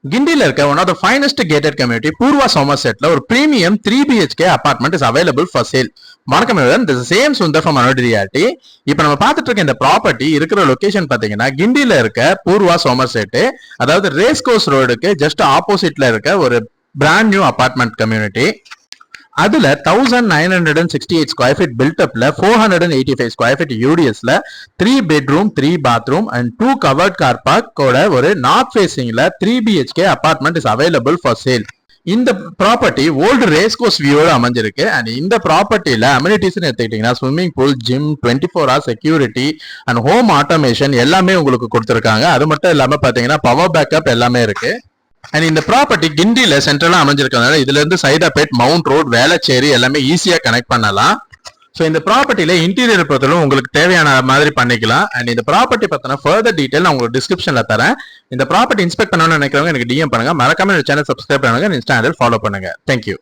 கிண்டில இருக்க one of the finest gated community Purva Somersetல ஒரு premium 3 BhK apartment is available for sale. வணக்கம் everyone, this is same Sundar from Anodi Realty. இப்போ நம்ம பார்த்துட்டு இருக்க இந்த ப்ராப்பர்ட்டி இருக்கிற லொகேஷன் பாத்தீங்கன்னா கிண்டில இருக்க பூர்வா சோமர்செட், அதாவது ரேஸ் கோர்ஸ் ரோடுக்கு ஜஸ்ட் ஆப்போசிட்ல இருக்க ஒரு பிராண்ட் நியூ அபார்ட்மெண்ட் கம்யூனிட்டி. அதுல 1968 ஸ்கொயர் ஃபீட் பில்டப்ல 485 ஸ்கொயர் ஃபீட் யூடிஎஸ்ல 3 bedroom 3 bathroom and 2 covered car park ஒரு நார்த் ஃபேசிங்ல 3 BHK apartment is available for sale. இந்த ப்ராப்பர்ட்டி ஓல்டு ரேஸ் கோர்ஸ் வியூவோட அமைஞ்சிருக்கு. அண்ட் இந்த ப்ராப்பர்ட்டியில அம்யூனிட்டிஸ் எடுத்துக்கிட்டீங்கன்னா swimming pool, gym, 24 hours security and home automation எல்லாமே உங்களுக்கு கொடுத்துருக்காங்க. அது மட்டும் இல்லாம பாத்தீங்கன்னா பவர் பேக்கப் எல்லாமே இருக்கு. அண்ட் இந்த ப்ராப்பர்ட்டி கிண்டில சென்ட்ரலா அமைஞ்சிருக்கிறதுனால இதுல இருந்து சைதாப்பேட், மவுண்ட் ரோட், வேளச்சேரி எல்லாமே ஈஸியா கனெக்ட் பண்ணலாம். ஸோ இந்த ப்ராப்பர்ட்டியில இன்டீரியர் பொறுத்தவரை உங்களுக்கு தேவையான மாதிரி பண்ணிக்கலாம். அண்ட் இந்த ப்ராப்பர்ட்டி பத்தின ஃபர்தர் டீடைல் நான் உங்களுக்கு டிஸ்கிரிப்ஷன்ல தரேன். இந்த ப்ராப்பர்ட்டி இன்ஸ்பெக்ட் பண்ணணும்னு நினைக்கிறவங்க எனக்கு டிஎம் பண்ணுங்க. மறக்காம சேனல் சப்ஸ்கிரைப் பண்ணுங்க, இன்ஸ்டா ஹேண்டில் ஃபாலோ பண்ணுங்க. தேங்க்யூ.